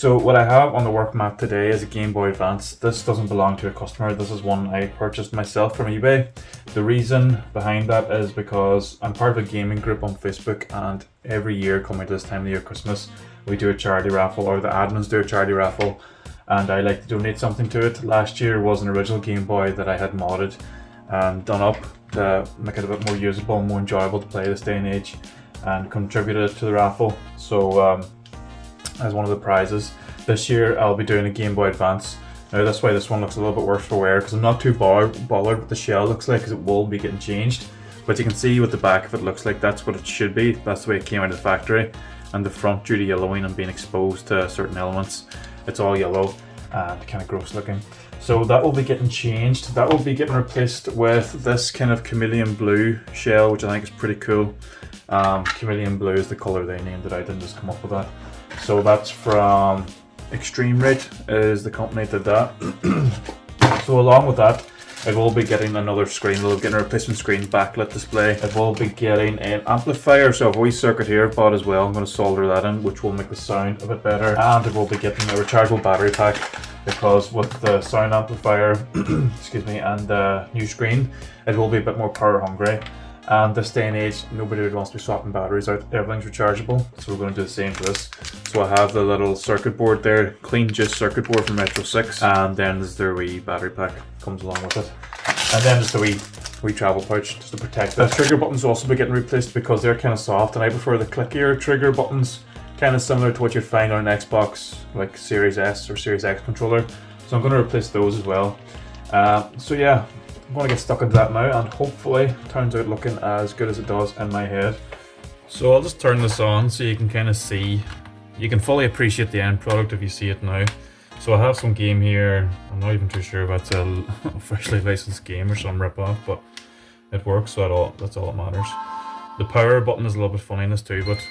So what I have on the work mat today is a Game Boy Advance. This doesn't belong to a customer. This is one I purchased myself from eBay. The reason behind that is because I'm part of a gaming group on Facebook, and every year coming to this time of the year, Christmas, we do a charity raffle, or the admins do a charity raffle, and I like to donate something to it. Last year was an original Game Boy that I had modded and done up to make it a bit more usable and more enjoyable to play this day and age, and contributed it to the raffle. So as one of the prizes. This year I'll be doing a Game Boy Advance. Now that's why this one looks a little bit worse for wear, because I'm not too bothered what the shell looks like, because it will be getting changed. But you can see what the back of it looks like. That's what it should be. That's the way it came out of the factory. And the front, due to yellowing and being exposed to certain elements, it's all yellow and kind of gross looking. So that will be getting changed. That will be getting replaced with this kind of chameleon blue shell, which I think is pretty cool. Chameleon blue is the color they named it. I didn't just come up with that. So that's from Extreme Rate is the company that did that. So along with that, it will be getting another screen. It'll be getting a replacement screen backlit display. It will be getting an amplifier, so I've a wee circuit here bought as well. I'm going to solder that in, which will make the sound a bit better. And it will be getting a rechargeable battery pack, because with the sound amplifier, excuse me, and the new screen, it will be a bit more power hungry. And this day and age, nobody wants to be swapping batteries out. Everything's rechargeable, so we're going to do the same for this. So I have the little circuit board there, clean just circuit board from Metro 6, and then there's their wee battery pack comes along with it. And then just a wee travel pouch just to protect it. The trigger buttons will also be getting replaced because they're kind of soft, and I prefer the clickier trigger buttons, kind of similar to what you'd find on an Xbox, like Series S or Series X controller. So I'm going to replace those as well. So yeah. I'm going to get stuck into that now, and hopefully it turns out looking as good as it does in my head. So I'll just turn this on so you can kind of see, you can fully appreciate the end product if you see it now. So I have some game here. I'm not even too sure if that's a officially licensed game or some rip-off, but it works, so that's all that matters. The power button is a little bit funny in this too, but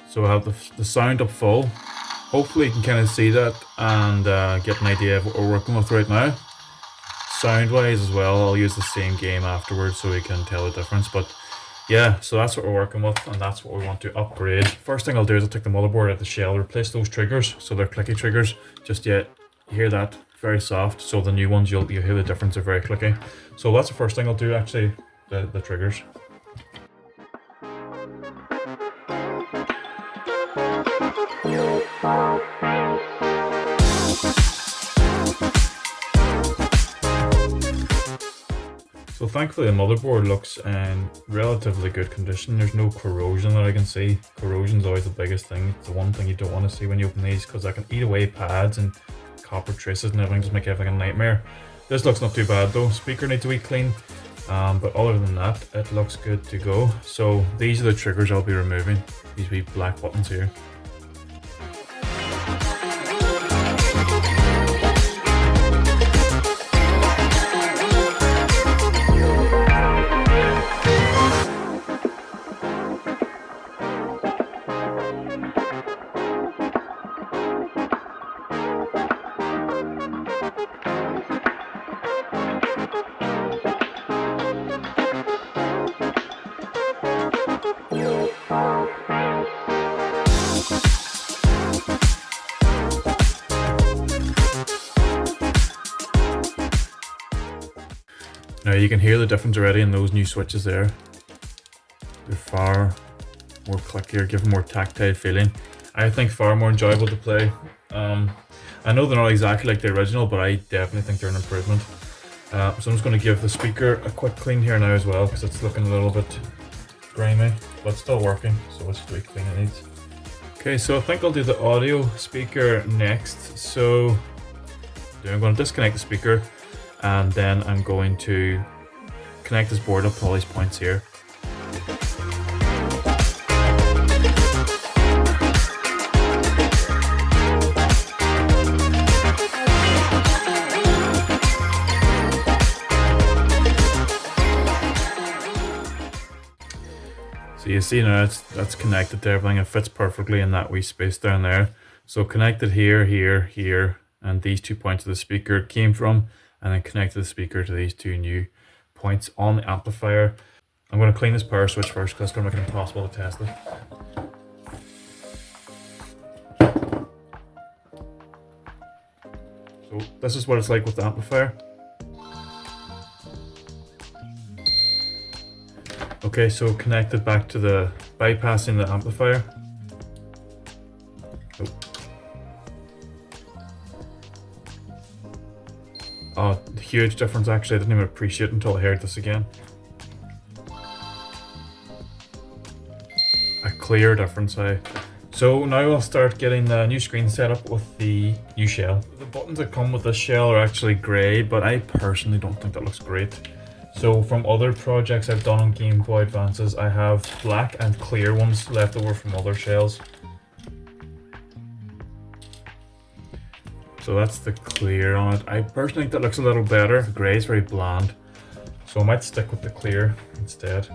so I have the sound up full. Hopefully you can kind of see that and get an idea of what we're working with right now. Sound wise as well, I'll use the same game afterwards so we can tell the difference. But yeah, so that's what we're working with, and that's what we want to upgrade. First thing I'll do is I'll take the motherboard out of the shell, replace those triggers, so they're clicky triggers. Just yet, you hear that, very soft. So the new ones, you'll hear the difference, they're very clicky. So that's the first thing I'll do, actually, the triggers. So thankfully the motherboard looks in relatively good condition. There's no corrosion that I can see. Corrosion's always the biggest thing. It's the one thing you don't want to see when you open these, because I can eat away pads and copper traces and everything, just make everything a nightmare. This looks not too bad though. Speaker needs a wee clean, but other than that, it looks good to go. So these are the triggers I'll be removing, these wee black buttons here. Now you can hear the difference already in those new switches there. They're far more clickier, give a more tactile feeling. I think far more enjoyable to play. I know they're not exactly like the original, but I definitely think they're an improvement. So I'm just going to give the speaker a quick clean here now as well, because it's looking a little bit grimy, but still working, so it's pretty clean it needs. Okay, so I think I'll do the audio speaker next. So I'm going to disconnect the speaker, and then I'm going to connect this board up to all these points here. So you see now that's connected to everything. It fits perfectly in that wee space down there. So connected here, here, here, and these 2 points of the speaker came from, and then connected the speaker to these 2 new points on the amplifier. I'm going to clean this power switch first, because it's going to make it impossible to test it. So this is what it's like with the amplifier. Okay, so connected back to the bypassing the amplifier. Oh, huge difference actually. I didn't even appreciate it until I heard this again. A clear difference. So now I'll start getting the new screen set up with the new shell. The buttons that come with this shell are actually grey, but I personally don't think that looks great. So from other projects I've done on Game Boy Advances, I have black and clear ones left over from other shells. So that's the clear on it. I personally think that looks a little better. The grey is very bland, so I might stick with the clear instead.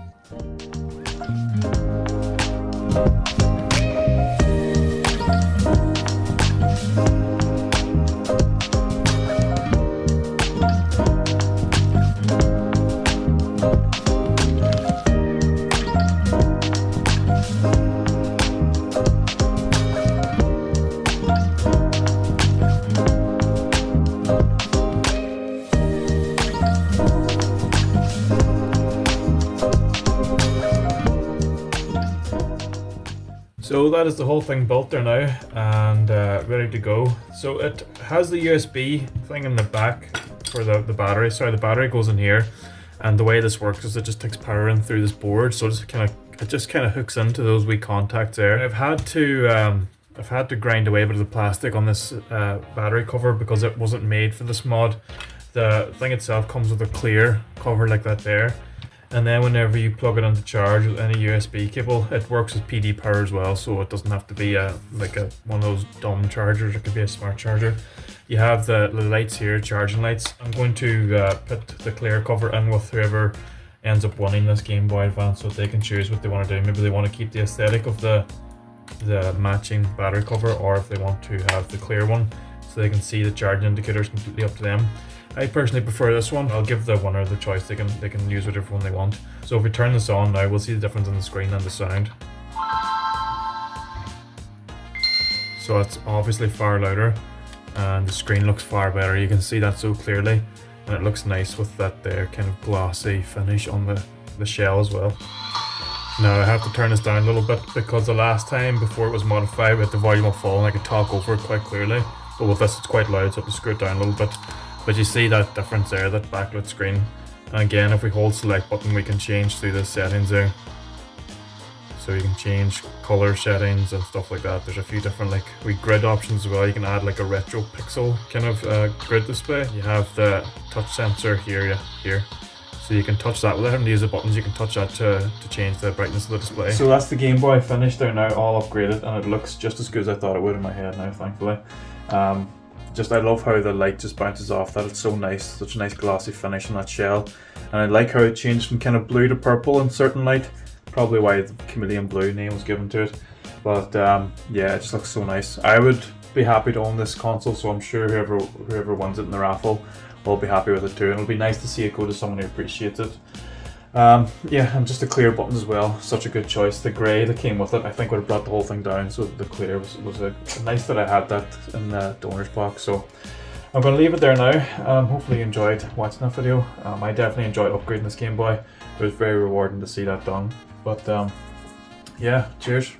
So that is the whole thing built there now and ready to go. So it has the USB thing in the back for the battery. Sorry, the battery goes in here, and the way this works is it just takes power in through this board. So it just kind of hooks into those wee contacts there. I've had to grind away a bit of the plastic on this battery cover because it wasn't made for this mod. The thing itself comes with a clear cover like that there. And then whenever you plug it into charge with any USB cable, it works with PD power as well, so it doesn't have to be one of those dumb chargers. It could be a smart charger. You have the lights here, charging lights. I'm going to put the clear cover in with whoever ends up winning this Game Boy Advance, so they can choose what they want to do. Maybe they want to keep the aesthetic of the matching battery cover, or if they want to have the clear one so they can see the charging indicators. Completely up to them. I personally prefer this one. I'll give the winner the choice. They can use whatever one they want. So if we turn this on now, we'll see the difference in the screen and the sound. So it's obviously far louder, and the screen looks far better. You can see that so clearly, and it looks nice with that there kind of glossy finish on the shell as well. Now I have to turn this down a little bit because the last time before it was modified, we had the volume up full and I could talk over it quite clearly. But with this it's quite loud, so I have to screw it down a little bit. But you see that difference there, that backlit screen. And again, if we hold select button, we can change through the settings there. So you can change color settings and stuff like that. There's a few different grid options as well. You can add like a retro pixel kind of grid display. You have the touch sensor here. So you can touch that without having to use the buttons. You can touch that to change the brightness of the display. So that's the Game Boy finished. They're now all upgraded and it looks just as good as I thought it would in my head now, thankfully. I love how the light just bounces off that. It's so nice, such a nice glossy finish on that shell. And I like how it changed from kind of blue to purple in certain light. Probably why the chameleon blue name was given to it. But yeah, it just looks so nice. I would be happy to own this console, so I'm sure whoever wins it in the raffle will be happy with it too. And it'll be nice to see it go to someone who appreciates it. Yeah, and just the clear buttons as well. Such a good choice. The grey that came with it, I think would have brought the whole thing down. So the clear was nice that I had that in the donor's box. So I'm going to leave it there now. Hopefully you enjoyed watching that video. I definitely enjoyed upgrading this Game Boy. It was very rewarding to see that done. But yeah, cheers.